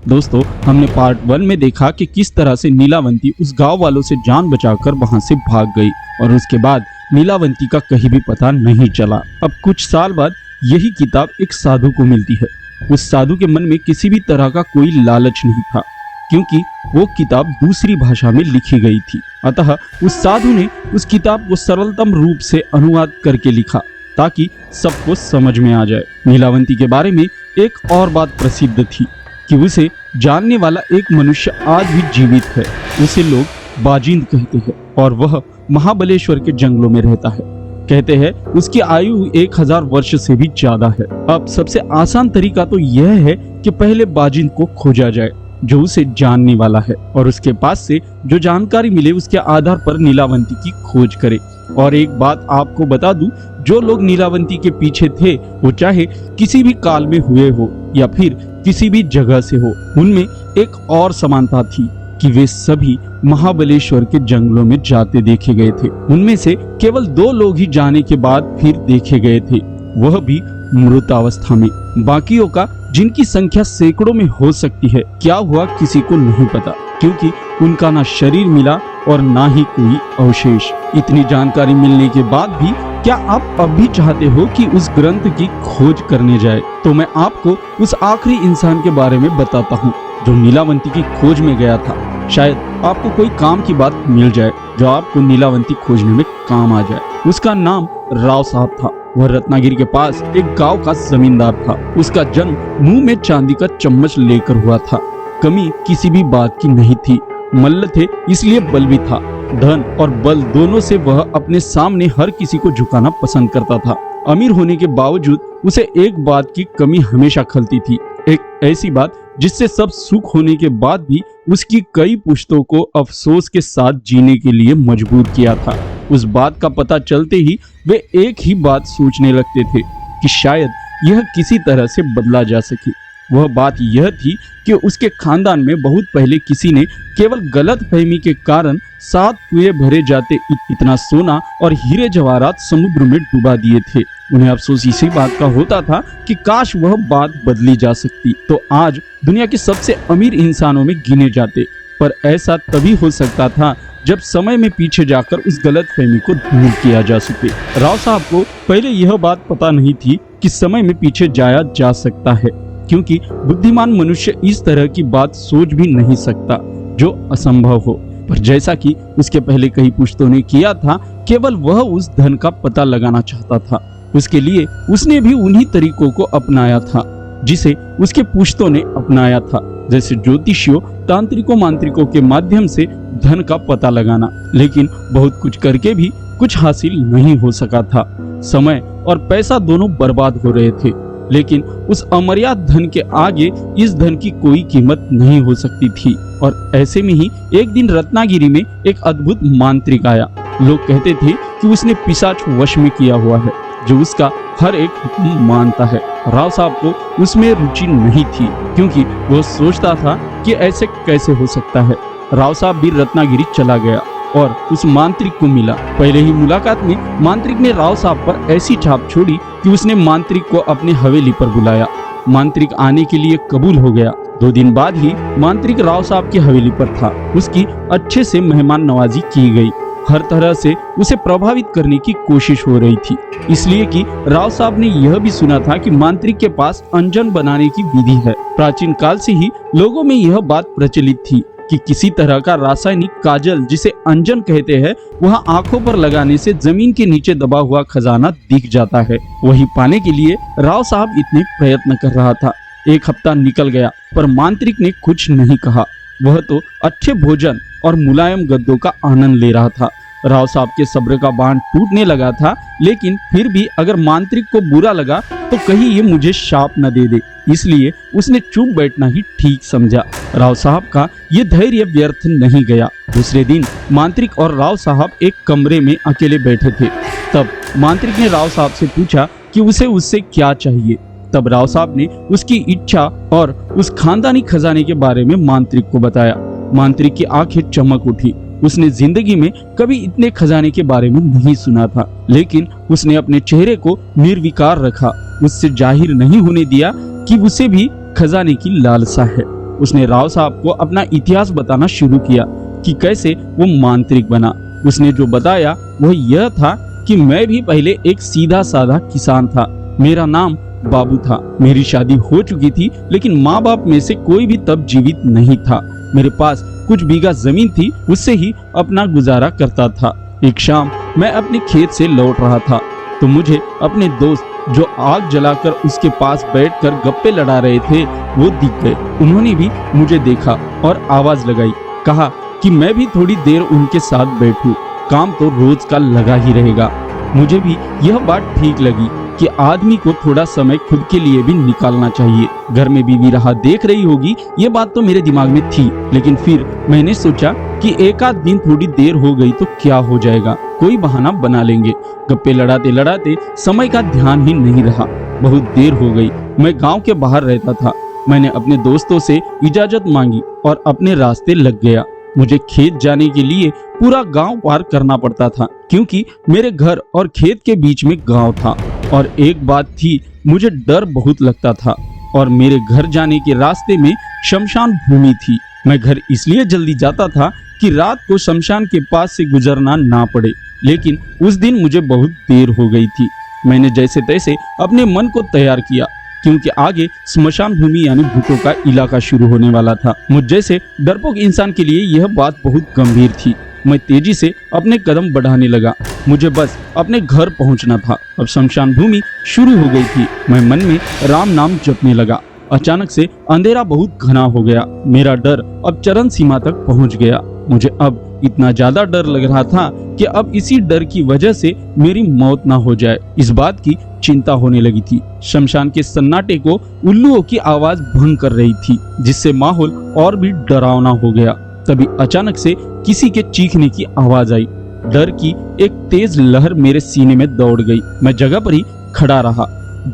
दोस्तों, हमने पार्ट 1 में देखा कि किस तरह से नीलावंती उस गांव वालों से जान बचाकर वहां से भाग गई और उसके बाद नीलावंती का कहीं भी पता नहीं चला। अब कुछ साल बाद यही किताब एक साधु को मिलती है। उस साधु के मन में किसी भी तरह का कोई लालच नहीं था, क्योंकि वो किताब दूसरी भाषा में लिखी गई थी। अतः उस साधु ने उस किताब को सरलतम रूप से अनुवाद करके लिखा ताकि सबको समझ में आ जाए। नीलावंती के बारे में एक और बात प्रसिद्ध थी कि उसे जानने वाला एक मनुष्य आज भी जीवित है। उसे लोग बाजिंद कहते हैं और वह महाबलेश्वर के जंगलों में रहता है। कहते हैं उसकी आयु 1000 वर्ष से भी ज्यादा है। अब सबसे आसान तरीका तो यह है कि पहले बाजिंद को खोजा जाए जो उसे जानने वाला है और उसके पास से जो जानकारी मिले उसके आधार पर नीलावंती की खोज करे। और एक बात आपको बता दूं, जो लोग नीलावंती के पीछे थे वो चाहे किसी भी काल में हुए हो या फिर किसी भी जगह से हो, उनमें एक और समानता थी कि वे सभी महाबलेश्वर के जंगलों में जाते देखे गए थे। उनमें से केवल 2 लोग ही जाने के बाद फिर देखे गए थे, वह भी मृतावस्था में। बाकियों का, जिनकी संख्या सैकड़ों में हो सकती है, क्या हुआ किसी को नहीं पता, क्योंकि उनका ना शरीर मिला और ना ही कोई अवशेष। इतनी जानकारी मिलने के बाद भी क्या आप अब भी चाहते हो कि उस ग्रंथ की खोज करने जाए? तो मैं आपको उस आखिरी इंसान के बारे में बताता हूँ जो नीलावंती की खोज में गया था। शायद आपको कोई काम की बात मिल जाए जो आपको नीलावंती खोजने में काम आ जाए। उसका नाम राव साहब था। वह रत्नागिरी के पास एक गांव का जमींदार था। उसका जन्म मुंह में चांदी का चम्मच लेकर हुआ था। कमी किसी भी बात की नहीं थी। मल्ल थे इसलिए बल भी था। धन और बल दोनों से वह अपने सामने हर किसी को झुकाना पसंद करता था। अमीर होने के बावजूद उसे एक बात की कमी हमेशा खलती थी, एक ऐसी बात जिससे सब सुख होने के बाद भी उसकी कई पुश्तों को अफसोस के साथ जीने के लिए मजबूर किया था। उस बात का पता चलते ही वे एक ही बात सोचने लगते थे कि शायद यह किसी तरह से बदला जा सके। वह बात यह थी कि उसके खानदान में बहुत पहले किसी ने केवल गलत फहमी के कारण 7 कुएं भरे जाते इतना सोना और हीरे जवाहरात समुद्र में डुबा दिए थे। उन्हें अफसोस इसी बात का होता था कि काश वह बात बदली जा सकती तो आज दुनिया के सबसे अमीर इंसानों में गिने जाते। पर ऐसा तभी हो सकता था जब समय में पीछे जाकर उस गलत फहमी को दूर किया जा सके। राव साहब को पहले यह बात पता नहीं थी कि समय में पीछे जाया जा सकता है, क्योंकि बुद्धिमान मनुष्य इस तरह की बात सोच भी नहीं सकता जो असंभव हो। पर जैसा कि उसके पहले कई पुश्तों ने किया था, केवल वह उस धन का पता लगाना चाहता था। उसके लिए उसने भी उन्हीं तरीकों को अपनाया था जिसे उसके पुश्तों ने अपनाया था, जैसे ज्योतिषियों, तांत्रिकों, मांत्रिकों के माध्यम से धन का पता लगाना। लेकिन बहुत कुछ करके भी कुछ हासिल नहीं हो सका था। समय और पैसा दोनों बर्बाद हो रहे थे, लेकिन उस अमर्याद धन के आगे इस धन की कोई कीमत नहीं हो सकती थी। और ऐसे में ही एक दिन रत्नागिरी में एक अद्भुत मांत्रिक आया। लोग कहते थे कि उसने पिशाच वश में किया हुआ है जो उसका हर एक हुक्म मानता है। राव साहब को उसमें रुचि नहीं थी, क्योंकि वो सोचता था कि ऐसे कैसे हो सकता है। राव साहब भी रत्नागिरी चला गया और उस मांत्रिक को मिला। पहले ही मुलाकात में मांत्रिक ने राव साहब पर ऐसी छाप छोड़ी कि उसने मांत्रिक को अपने हवेली पर बुलाया। मांत्रिक आने के लिए कबूल हो गया। 2 दिन बाद ही मांत्रिक राव साहब की हवेली पर था। उसकी अच्छे से मेहमान नवाजी की गई। हर तरह से उसे प्रभावित करने की कोशिश हो रही थी, इसलिए कि राव साहब ने यह भी सुना था कि मांत्रिक के पास अंजन बनाने की विधि है। प्राचीन काल से ही लोगों में यह बात प्रचलित थी कि किसी तरह का रासायनिक काजल, जिसे अंजन कहते हैं, वह आंखों पर लगाने से जमीन के नीचे दबा हुआ खजाना दिख जाता है। वही पाने के लिए राव साहब इतने प्रयत्न कर रहा था। 1 हफ्ता निकल गया पर मांत्रिक ने कुछ नहीं कहा। वह तो अच्छे भोजन और मुलायम गद्दों का आनंद ले रहा था। राव साहब के सब्र का बांध टूटने लगा था, लेकिन फिर भी अगर मांत्रिक को बुरा लगा तो कहीं ये मुझे शाप न दे दे, इसलिए उसने चुप बैठना ही ठीक समझा। राव साहब का ये धैर्य व्यर्थ नहीं गया। दूसरे दिन मांत्रिक और राव साहब एक कमरे में अकेले बैठे थे। तब मांत्रिक ने राव साहब से पूछा कि उसे उससे क्या चाहिए। तब राव साहब ने उसकी इच्छा और उस खानदानी खजाने के बारे में मांत्रिक को बताया। मांत्रिक की आंखें चमक उठी। उसने जिंदगी में कभी इतने खजाने के बारे में नहीं सुना था, लेकिन उसने अपने चेहरे को निर्विकार रखा। उससे जाहिर नहीं होने दिया कि उसे भी खजाने की लालसा है। उसने राव साहब को अपना इतिहास बताना शुरू किया कि कैसे वो मांत्रिक बना। उसने जो बताया वह यह था कि मैं भी पहले एक सीधा साधा किसान था। मेरा नाम बाबू था। मेरी शादी हो चुकी थी, लेकिन माँ बाप में से कोई भी तब जीवित नहीं था। मेरे पास कुछ बीघा जमीन थी, उससे ही अपना गुजारा करता था। एक शाम मैं अपने खेत से लौट रहा था तो मुझे अपने दोस्त जो आग जलाकर उसके पास बैठकर गप्पे लड़ा रहे थे वो दिख गए। उन्होंने भी मुझे देखा और आवाज लगाई। कहा कि मैं भी थोड़ी देर उनके साथ बैठूं, काम तो रोज का लगा ही रहेगा। मुझे भी यह बात ठीक लगी कि आदमी को थोड़ा समय खुद के लिए भी निकालना चाहिए। घर में बीवी राह देख रही होगी, ये बात तो मेरे दिमाग में थी, लेकिन फिर मैंने सोचा कि एक आध दिन थोड़ी देर हो गई तो क्या हो जाएगा, कोई बहाना बना लेंगे। गप्पे लड़ाते लड़ाते समय का ध्यान ही नहीं रहा। बहुत देर हो गई। मैं गांव के बाहर रहता था। मैंने अपने दोस्तों से इजाजत मांगी और अपने रास्ते लग गया। मुझे खेत जाने के लिए पूरा गांव पार करना पड़ता था, क्योंकि मेरे घर और खेत के बीच में गांव था। और एक बात थी, मुझे डर बहुत लगता था और मेरे घर जाने के रास्ते में शमशान भूमि थी। मैं घर इसलिए जल्दी जाता था कि रात को शमशान के पास से गुजरना ना पड़े, लेकिन उस दिन मुझे बहुत देर हो गई थी। मैंने जैसे तैसे अपने मन को तैयार किया, क्योंकि आगे स्मशान भूमि यानी भूतों का इलाका शुरू होने वाला था। मुझ जैसे डरपोक इंसान के लिए यह बात बहुत गंभीर थी। मैं तेजी से अपने कदम बढ़ाने लगा। मुझे बस अपने घर पहुंचना था। अब शमशान भूमि शुरू हो गई थी। मैं मन में राम नाम जपने लगा। अचानक से अंधेरा बहुत घना हो गया। मेरा डर अब चरम सीमा तक पहुंच गया। मुझे अब इतना ज्यादा डर लग रहा था कि अब इसी डर की वजह से मेरी मौत ना हो जाए, इस बात की चिंता होने लगी थी। शमशान के सन्नाटे को उल्लुओं की आवाज भंग कर रही थी, जिससे माहौल और भी डरावना हो गया। तभी अचानक से किसी के चीखने की आवाज आई। डर की एक तेज लहर मेरे सीने में दौड़ गई। मैं जगह पर ही खड़ा रहा।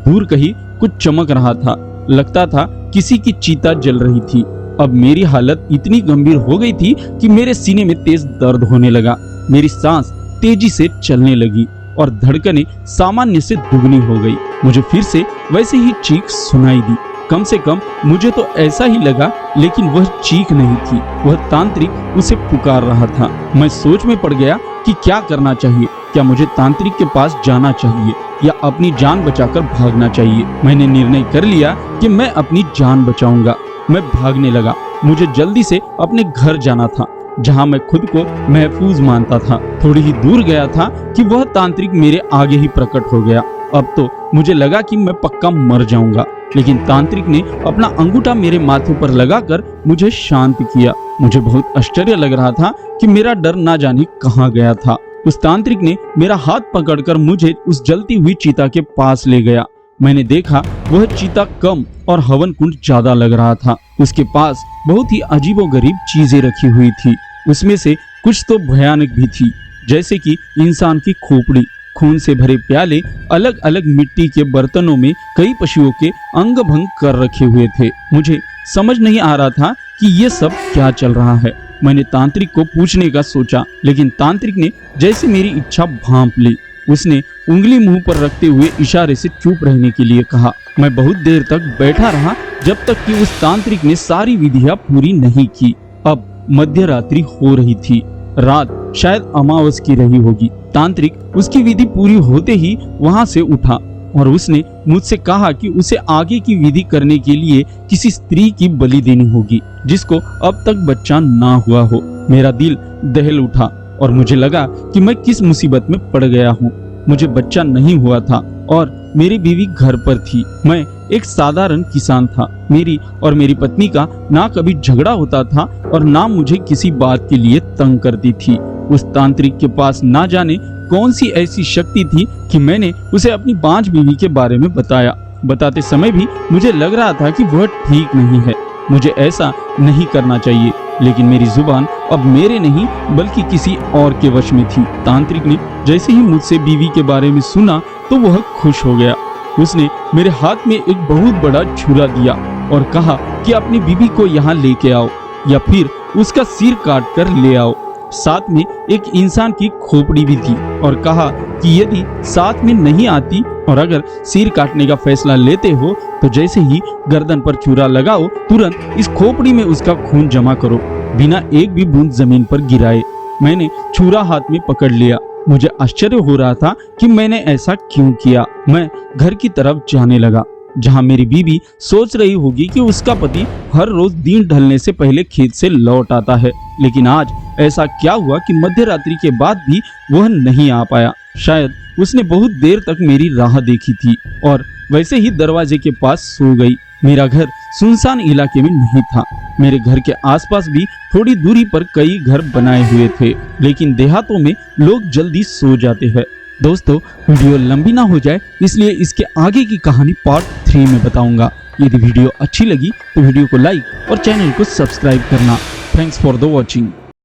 दूर कहीं कुछ चमक रहा था। लगता था किसी की चिता जल रही थी। अब मेरी हालत इतनी गंभीर हो गई थी कि मेरे सीने में तेज दर्द होने लगा। मेरी सांस तेजी से चलने लगी और धड़कनें सामान्य से दुगनी हो गई। मुझे फिर से वैसे ही चीख सुनाई दी। कम से कम मुझे तो ऐसा ही लगा, लेकिन वह चीख नहीं थी, वह तांत्रिक उसे पुकार रहा था। मैं सोच में पड़ गया कि क्या करना चाहिए। क्या मुझे तांत्रिक के पास जाना चाहिए या अपनी जान बचाकर भागना चाहिए? मैंने निर्णय कर लिया कि मैं अपनी जान बचाऊंगा। मैं भागने लगा। मुझे जल्दी से अपने घर जाना था, जहां मैं खुद को महफूज मानता था। थोड़ी ही दूर गया था कि वह तांत्रिक मेरे आगे ही प्रकट हो गया। अब तो मुझे लगा कि मैं पक्का मर जाऊंगा, लेकिन तांत्रिक ने अपना अंगूठा मेरे माथे पर लगाकर मुझे शांत किया। मुझे बहुत आश्चर्य लग रहा था कि मेरा डर ना जाने कहां गया था। उस तांत्रिक ने मेरा हाथ पकड़कर मुझे उस जलती हुई चिता के पास ले गया। मैंने देखा वह चिता कम और हवन कुंड ज्यादा लग रहा था। उसके पास बहुत ही अजीबोगरीब चीजें रखी हुई थी। उसमें से कुछ तो भयानक भी थी, जैसे कि इंसान की खोपड़ी, खून से भरे प्याले, अलग अलग मिट्टी के बर्तनों में कई पशुओं के अंग भंग कर रखे हुए थे। मुझे समझ नहीं आ रहा था कि ये सब क्या चल रहा है। मैंने तांत्रिक को पूछने का सोचा, लेकिन तांत्रिक ने जैसे मेरी इच्छा भांप ली। उसने उंगली मुंह पर रखते हुए इशारे से चुप रहने के लिए कहा। मैं बहुत देर तक बैठा रहा, जब तक कि उस तांत्रिक ने सारी विधियां पूरी नहीं की। अब मध्य रात्रि हो रही थी। रात शायद अमावस की रही होगी। तांत्रिक उसकी विधि पूरी होते ही वहां से उठा और उसने मुझसे कहा कि उसे आगे की विधि करने के लिए किसी स्त्री की बलि देनी होगी, जिसको अब तक बच्चा ना हुआ हो। मेरा दिल दहल उठा और मुझे लगा कि मैं किस मुसीबत में पड़ गया हूँ। मुझे बच्चा नहीं हुआ था और मेरी बीवी घर पर थी। मैं एक साधारण किसान था। मेरी और मेरी पत्नी का ना कभी झगड़ा होता था और ना मुझे किसी बात के लिए तंग करती थी। उस तांत्रिक के पास ना जाने कौन सी ऐसी शक्ति थी कि मैंने उसे अपनी 5 बीवी के बारे में बताया। बताते समय भी मुझे लग रहा था कि वह ठीक नहीं है, मुझे ऐसा नहीं करना चाहिए, लेकिन मेरी जुबान अब मेरे नहीं बल्कि किसी और के वश में थी। तांत्रिक ने जैसे ही मुझसे बीवी के बारे में सुना तो वह खुश हो गया। उसने मेरे हाथ में एक बहुत बड़ा छुरा दिया और कहा कि अपनी बीवी को यहाँ लेके आओ या फिर उसका सिर काट कर ले आओ। साथ में एक इंसान की खोपड़ी भी थी और कहा कि यदि साथ में नहीं आती और अगर सिर काटने का फैसला लेते हो तो जैसे ही गर्दन पर छुरा लगाओ, तुरंत इस खोपड़ी में उसका खून जमा करो, बिना एक भी बूंद जमीन पर गिराए। मैंने छुरा हाथ में पकड़ लिया। मुझे आश्चर्य हो रहा था कि मैंने ऐसा क्यों किया। मैं घर की तरफ जाने लगा, जहां मेरी बीवी सोच रही होगी कि उसका पति हर रोज दिन ढलने से पहले खेत से लौट आता है। लेकिन आज ऐसा क्या हुआ कि मध्य रात्रि के बाद भी वह नहीं आ पाया। शायद उसने बहुत देर तक मेरी राह देखी थी और वैसे ही दरवाजे के पास सो गई। मेरा घर सुनसान इलाके में नहीं था। मेरे घर के आसपास भी थोड़ी दूरी पर कई घर बनाए हुए थे, लेकिन देहातों में लोग जल्दी सो जाते हैं। दोस्तों, वीडियो लंबी ना हो जाए इसलिए इसके आगे की कहानी पार्ट 3 में बताऊंगा। यदि वीडियो अच्छी लगी तो वीडियो को लाइक और चैनल को सब्सक्राइब करना। Thanks for the watching.